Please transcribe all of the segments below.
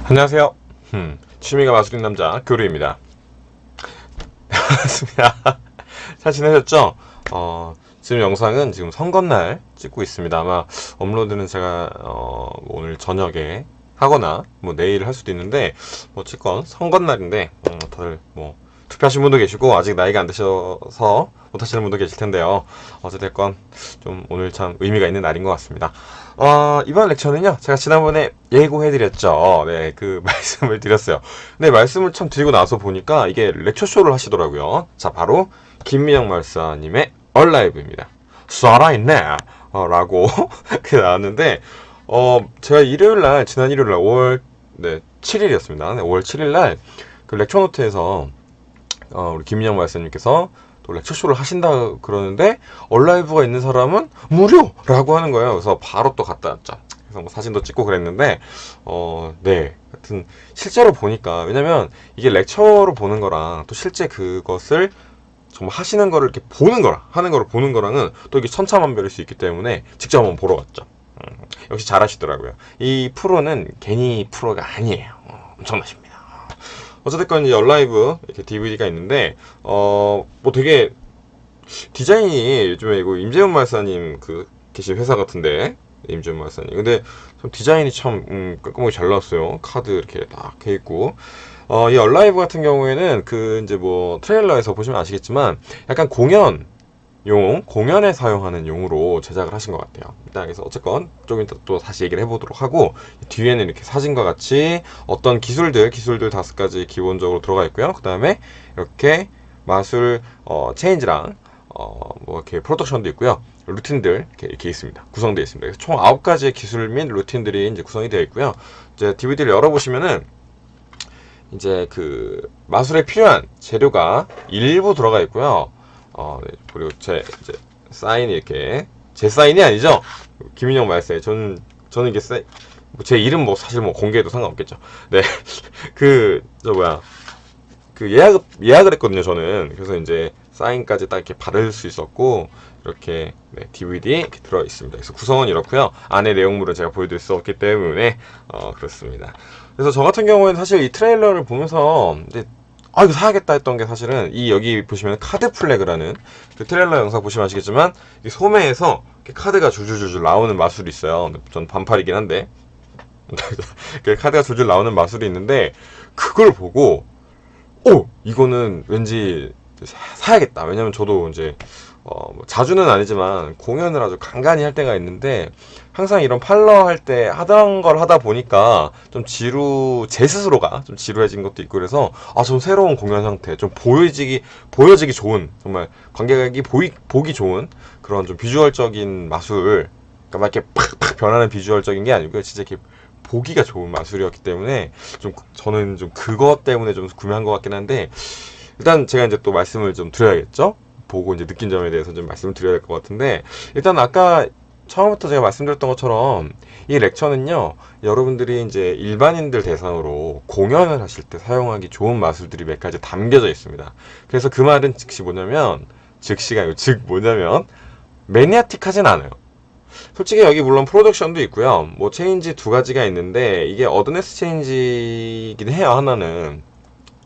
안녕하세요. 취미가 마술인 남자 교류입니다. 반갑습니다. 잘 지내셨죠? 지금 영상은 지금 선거날 찍고 있습니다. 아마 업로드는 제가 오늘 저녁에 하거나 뭐 내일 할 수도 있는데 어쨌건 선거날인데 다들 뭐 투표하신 분도 계시고 아직 나이가 안 드셔서 못하시는 분도 계실 텐데요. 어찌됐건 좀 오늘 참 의미가 있는 날인 것 같습니다. 이번 렉처는요, 제가 지난번에 예고해드렸죠. 네, 그 말씀을 드렸어요. 근데 말씀을 참 드리고 나서 보니까 이게 렉처쇼를 하시더라고요. 자, 바로 김민영 말사님의 얼라이브입니다. 살아있네! 라고 나왔는데, 제가 지난 일요일날 5월 7일이었습니다. 네, 5월 7일날 그 렉처 노트에서 우리 김민영 말사님께서 또 렉처쇼를 하신다 그러는데 얼라이브가 있는 사람은 무료라고 하는 거예요. 그래서 바로 또 갔다 왔죠. 그래서 뭐 사진도 찍고 그랬는데 네, 하여튼 실제로 보니까, 왜냐면 이게 렉처로 보는 거랑 또 실제 그것을 정말 하시는 거를 이렇게 하는 거를 보는 거랑은 또 이게 천차만별일 수 있기 때문에 직접 한번 보러 갔죠. 역시 잘하시더라고요. 이 프로는 괜히 프로가 아니에요. 엄청나십니다. 어쨌든 이제 얼라이브 이렇게 DVD가 있는데 뭐 되게 디자인이 요즘에 이거 임재훈 말사님 그 계신 회사 같은데, 임재훈 말사님 근데 좀 디자인이 참 깔끔하게 잘 나왔어요. 카드 이렇게 딱 돼 있고, 이 얼라이브 같은 경우에는 그 이제 뭐 트레일러에서 보시면 아시겠지만 약간 공연에 사용하는 용으로 제작을 하신 것 같아요. 일단 그래서 어쨌건 조금 이따 또 다시 얘기를 해보도록 하고, 뒤에는 이렇게 사진과 같이 어떤 기술들 5가지 기본적으로 들어가 있고요. 그 다음에 이렇게 마술 체인지랑 뭐 이렇게 프로덕션도 있고요. 루틴들 이렇게 있습니다. 구성되어 있습니다. 그래서 총 9가지의 기술 및 루틴들이 이제 구성이 되어 있고요. 이제 DVD를 열어보시면은 이제 그 마술에 필요한 재료가 일부 들어가 있고요. 네. 그리고 이제 사인이 이렇게, 제 사인이 아니죠. 김인영 말세. 저는 이게 제 이름 뭐 사실 뭐 공개해도 상관없겠죠. 네. 예약을 했거든요, 저는. 그래서 이제 사인까지 딱 이렇게 받을 수 있었고, 이렇게 DVD 이렇게 들어 있습니다. 그래서 구성은 이렇고요. 안에 내용물은 제가 보여드릴 수 없기 때문에 그렇습니다. 그래서 저 같은 경우에는 사실 이 트레일러를 보면서 이제 이거 사야겠다 했던 게, 사실은 여기 보시면 카드 플래그라는 그 트레일러 영상 보시면 아시겠지만 이 소매에서 카드가 줄줄줄줄 나오는 마술이 있어요. 전 반팔이긴 한데 그 카드가 줄줄 나오는 마술이 있는데, 그걸 보고 이거는 왠지 사야겠다. 왜냐면 저도 이제 뭐 자주는 아니지만 공연을 아주 간간히 할 때가 있는데, 항상 이런 팔러 할 때 하던 걸 하다 보니까 좀 제 스스로가 좀 지루해진 것도 있고, 그래서 좀 새로운 공연 형태, 좀 보여지기 좋은, 정말 관객이 보기 좋은 그런 좀 비주얼적인 마술, 그러니까 막 이렇게 팍팍 변하는 비주얼적인 게 아니고요. 진짜 이렇게 보기가 좋은 마술이었기 때문에 저는 좀 그것 때문에 좀 구매한 것 같긴 한데, 일단 제가 이제 또 말씀을 좀 드려야겠죠? 보고 이제 느낀 점에 대해서 좀 말씀을 드려야 될 것 같은데, 일단 아까 처음부터 제가 말씀드렸던 것처럼 이 렉처는요, 여러분들이 이제 일반인들 대상으로 공연을 하실 때 사용하기 좋은 마술들이 몇 가지 담겨져 있습니다. 그래서 그 말은 뭐냐면 매니아틱하진 않아요. 솔직히 여기 물론 프로덕션도 있고요. 뭐 체인지 2가지가 있는데, 이게 어드네스 체인지이긴 해요. 하나는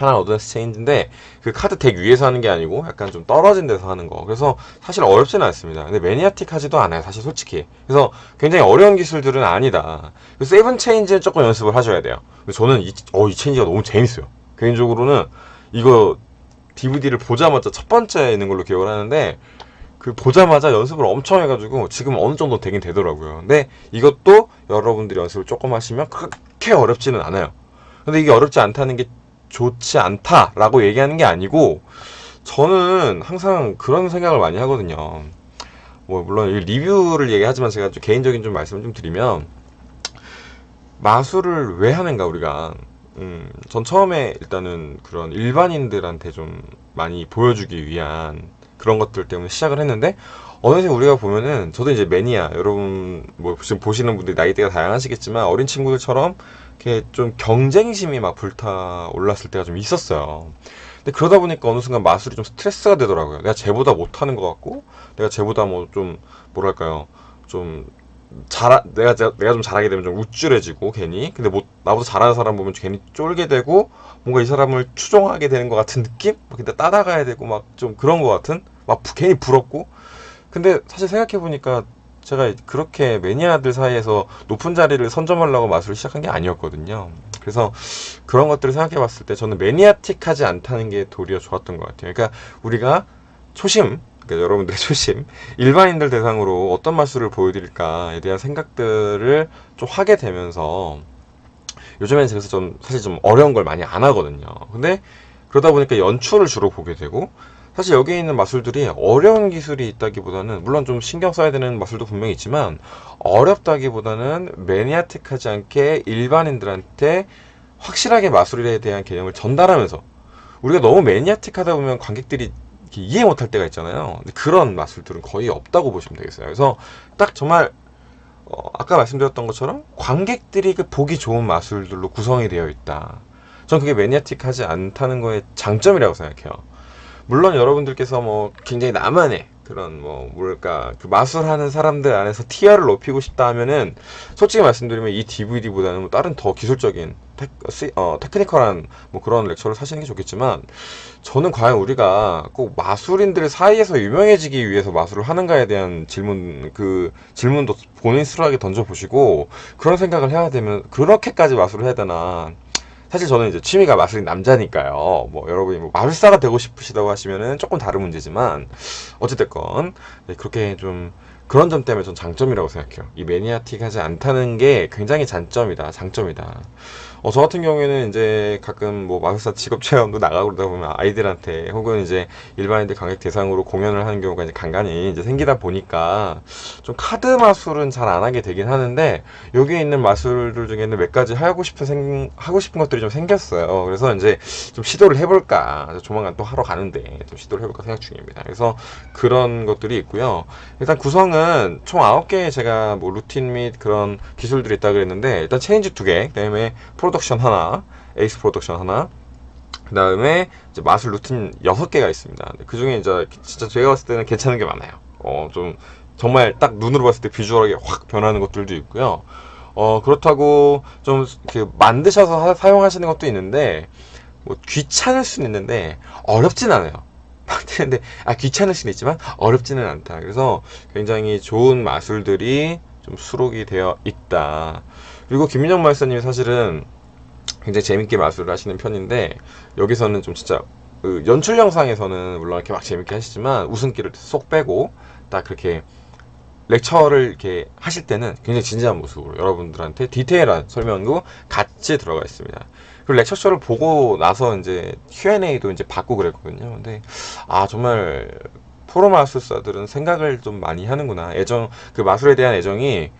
어드네스 체인지인데 그 카드 덱 위에서 하는 게 아니고 약간 좀 떨어진 데서 하는 거. 그래서 사실 어렵지는 않습니다. 근데 매니아틱하지도 않아요, 사실 솔직히. 그래서 굉장히 어려운 기술들은 아니다. 세븐 체인지는 조금 연습을 하셔야 돼요. 근데 저는 이 체인지가 너무 재밌어요. 개인적으로는 이거 DVD를 보자마자 첫 번째에 있는 걸로 기억을 하는데, 그 보자마자 연습을 엄청 해가지고 지금 어느 정도 되긴 되더라고요. 근데 이것도 여러분들이 연습을 조금 하시면 그렇게 어렵지는 않아요. 근데 이게 어렵지 않다는 게 좋지 않다라고 얘기하는 게 아니고, 저는 항상 그런 생각을 많이 하거든요. 뭐 물론 리뷰를 얘기하지만 제가 좀 개인적인 좀 말씀을 좀 드리면, 마술을 왜 하는가 우리가. 전 처음에 일단은 그런 일반인들한테 좀 많이 보여주기 위한 그런 것들 때문에 시작을 했는데, 어느새 우리가 보면은, 저도 이제 매니아, 여러분 뭐 지금 보시는 분들이 나이대가 다양하시겠지만 어린 친구들처럼 이렇게 좀 경쟁심이 막 불타 올랐을 때가 좀 있었어요. 근데 그러다 보니까 어느 순간 마술이 좀 스트레스가 되더라고요. 내가 쟤보다 못하는 것 같고, 내가 쟤보다 뭐 좀 뭐랄까요, 좀 내가 좀 잘하게 되면 좀 우쭐해지고 괜히, 근데 뭐 나보다 잘하는 사람 보면 괜히 쫄게 되고 뭔가 이 사람을 추종하게 되는 것 같은 느낌? 근데 따라가야 되고 막 좀 그런 것 같은, 막 괜히 부럽고. 근데 사실 생각해 보니까 제가 그렇게 매니아들 사이에서 높은 자리를 선점하려고 마술을 시작한 게 아니었거든요. 그래서 그런 것들을 생각해 봤을 때 저는 매니아틱하지 않다는 게 도리어 좋았던 것 같아요. 그러니까 우리가 초심, 그러니까 여러분들의 초심, 일반인들 대상으로 어떤 마술을 보여드릴까에 대한 생각들을 좀 하게 되면서, 요즘에는 그래서 좀 사실 좀 어려운 걸 많이 안 하거든요. 근데 그러다 보니까 연출을 주로 보게 되고, 사실 여기에 있는 마술들이 어려운 기술이 있다기보다는, 물론 좀 신경 써야 되는 마술도 분명히 있지만 어렵다기보다는 매니아틱하지 않게 일반인들한테 확실하게 마술에 대한 개념을 전달하면서, 우리가 너무 매니아틱하다 보면 관객들이 이렇게 이해 못할 때가 있잖아요. 근데 그런 마술들은 거의 없다고 보시면 되겠어요. 그래서 딱 정말 아까 말씀드렸던 것처럼 관객들이 그 보기 좋은 마술들로 구성이 되어 있다. 전 그게 매니아틱하지 않다는 거의 장점이라고 생각해요. 물론 여러분들께서 뭐 굉장히 나만의 그런 뭐 뭐랄까 그 마술하는 사람들 안에서 티아를 높이고 싶다 하면은, 솔직히 말씀드리면 이 DVD보다는 뭐 다른 더 기술적인 테크니컬한 뭐 그런 렉처를 사시는 게 좋겠지만, 저는 과연 우리가 꼭 마술인들 사이에서 유명해지기 위해서 마술을 하는가에 대한 질문도 본인 스스로에게 던져보시고, 그런 생각을 해야 되면 그렇게까지 마술을 해야 되나. 사실 저는 이제 취미가 마술인 남자니까요. 뭐 여러분이 뭐 마술사가 되고 싶으시다고 하시면은 조금 다른 문제지만, 어찌됐건 네, 그렇게 좀 그런 점 때문에 전 장점이라고 생각해요. 이 매니아틱하지 않다는 게 굉장히 장점이다. 저 같은 경우에는 이제 가끔 뭐 마술사 직업 체험도 나가고 그러다 보면 아이들한테, 혹은 이제 일반인들 관객 대상으로 공연을 하는 경우가 이제 간간히 이제 생기다 보니까 좀 카드 마술은 잘 안 하게 되긴 하는데, 여기에 있는 마술들 중에는 몇 가지 하고 싶은 것들이 좀 생겼어요. 그래서 이제 좀 시도를 해볼까, 조만간 또 하러 가는데 좀 시도를 해볼까 생각 중입니다. 그래서 그런 것들이 있고요. 일단 구성은 총 9개의 제가 뭐 루틴 및 그런 기술들이 있다고 그랬는데, 일단 체인지 2개, 그 다음에 프로덕션 하나, 에이스 프로덕션 하나, 그 다음에 이제 마술 루틴 6개가 있습니다. 그 중에 이제 진짜 제가 봤을 때는 괜찮은 게 많아요. 좀 정말 딱 눈으로 봤을 때 비주얼하게 확 변하는 것들도 있고요. 그렇다고 좀 이렇게 만드셔서 사용하시는 것도 있는데, 뭐 귀찮을 수는 있는데 어렵진 않아요. 근데 귀찮을 수는 있지만 어렵지는 않다. 그래서 굉장히 좋은 마술들이 좀 수록이 되어 있다. 그리고 김민정 마술사님이 사실은 굉장히 재밌게 마술을 하시는 편인데, 여기서는 좀 진짜 그 연출 영상에서는 물론 이렇게 막 재밌게 하시지만 웃음기를 쏙 빼고 딱 그렇게 렉처를 이렇게 하실 때는 굉장히 진지한 모습으로 여러분들한테 디테일한 설명도 같이 들어가 있습니다. 그리고 렉처쇼를 보고 나서 이제 Q&A도 이제 받고 그랬거든요. 근데 정말 프로 마술사들은 생각을 좀 많이 하는구나. 그 마술에 대한 애정이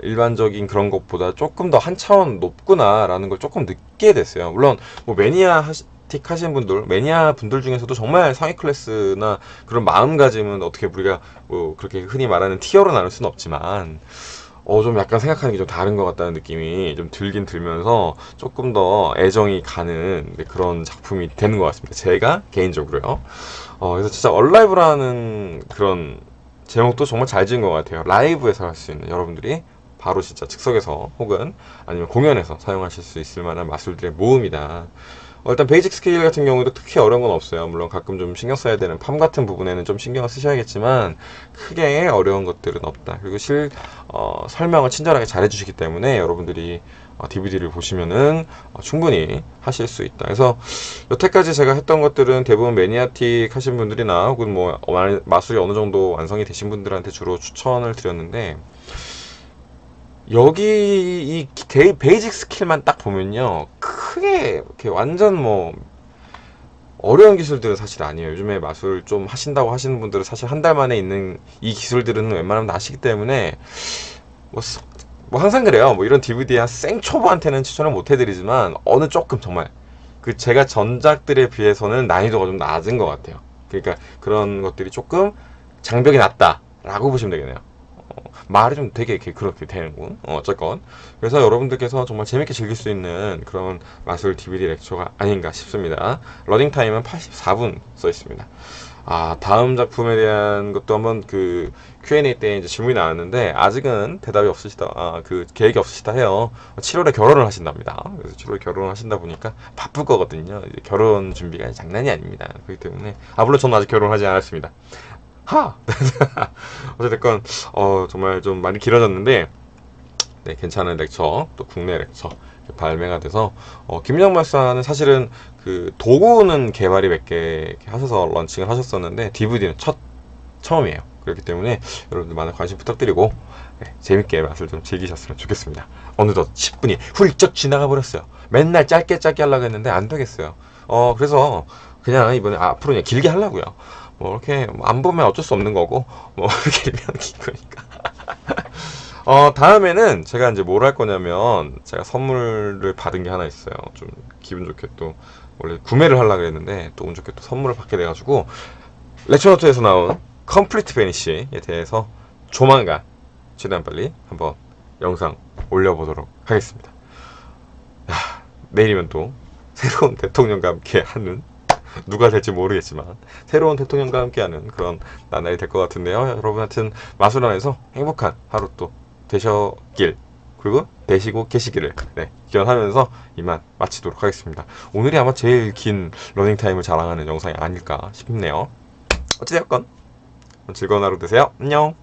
일반적인 그런 것보다 조금 더 한 차원 높구나라는 걸 조금 느끼게 됐어요. 물론 뭐 매니아틱 하시는 분들, 매니아 분들 중에서도 정말 상위 클래스나 그런 마음가짐은 어떻게 우리가 뭐 그렇게 흔히 말하는 티어로 나눌 수는 없지만, 좀 약간 생각하는 게 좀 다른 것 같다는 느낌이 좀 들긴 들면서 조금 더 애정이 가는 그런 작품이 되는 것 같습니다. 제가 개인적으로요. 그래서 진짜 얼라이브라는 그런 제목도 정말 잘 지은 것 같아요. 라이브에서 할 수 있는, 여러분들이 바로 진짜 즉석에서 혹은 아니면 공연에서 사용하실 수 있을 만한 마술들의 모음이다. 일단 베이직 스케일 같은 경우도 특히 어려운 건 없어요. 물론 가끔 좀 신경 써야 되는 팜 같은 부분에는 좀 신경을 쓰셔야겠지만 크게 어려운 것들은 없다. 그리고 설명을 친절하게 잘 해주시기 때문에 여러분들이 DVD를 보시면은 충분히 하실 수 있다. 그래서 여태까지 제가 했던 것들은 대부분 매니아틱 하신 분들이나 혹은 뭐 마술이 어느 정도 완성이 되신 분들한테 주로 추천을 드렸는데, 여기 이 베이직 스킬만 딱 보면요, 크게 이렇게 완전 뭐 어려운 기술들은 사실 아니에요. 요즘에 마술 좀 하신다고 하시는 분들은 사실 한 달 만에 있는 이 기술들은 웬만하면 다 아시기 때문에 뭐, 뭐 항상 그래요. 뭐 이런 DVD 한 생초보한테는 추천을 못 해드리지만, 어느 조금 정말 그 제가 전작들에 비해서는 난이도가 좀 낮은 것 같아요. 그러니까 그런 것들이 조금 장벽이 낮다라고 보시면 되겠네요. 말이 좀 되게 이렇게 그렇게 되는군. 어쨌건 그래서 여러분들께서 정말 재밌게 즐길 수 있는 그런 마술 DVD 렉처가 아닌가 싶습니다. 러닝 타임은 84분 써 있습니다. 다음 작품에 대한 것도 한번 그 Q&A 때 이제 질문이 나왔는데 아직은 대답이 없으시다, 그 계획이 없으시다 해요. 7월에 결혼을 하신답니다. 그래서 7월에 결혼을 하신다 보니까 바쁠 거거든요. 이제 결혼 준비가 장난이 아닙니다. 그렇기 때문에 물론 저는 아직 결혼하지 않았습니다. 하! 어쨌든 정말 좀 많이 길어졌는데 네, 괜찮은 렉처, 또 국내 렉처 발매가 돼서 김영 박사는 사실은 그 도구는 개발이 몇 개 하셔서 런칭을 하셨었는데 DVD는 처음이에요. 그렇기 때문에 여러분들 많은 관심 부탁드리고 네, 재밌게 맛을 좀 즐기셨으면 좋겠습니다. 어느덧 10분이 훌쩍 지나가 버렸어요. 맨날 짧게 하려고 했는데 안 되겠어요. 그래서 그냥 이번에 앞으로 그냥 길게 하려고요. 뭐 이렇게 안 보면 어쩔 수 없는 거고 뭐 길면 기니까. 다음에는 제가 이제 뭘 할 거냐면 제가 선물을 받은 게 하나 있어요. 좀 기분 좋게 또 원래 구매를 하려고 그랬는데 또 운 좋게 또 선물을 받게 돼가지고 렉처노트에서 나온 컴플리트 베니쉬에 대해서 조만간 최대한 빨리 한번 영상 올려보도록 하겠습니다. 내일이면 또 새로운 대통령과 함께 하는 누가 될지 모르겠지만 새로운 대통령과 함께하는 그런 나날이 될 것 같은데요. 여러분 하여튼 마술안에서 행복한 하루 또 되셨길 그리고 되시고 계시기를 기원하면서 이만 마치도록 하겠습니다. 오늘이 아마 제일 긴 러닝타임을 자랑하는 영상이 아닐까 싶네요. 어찌되었건 즐거운 하루 되세요. 안녕.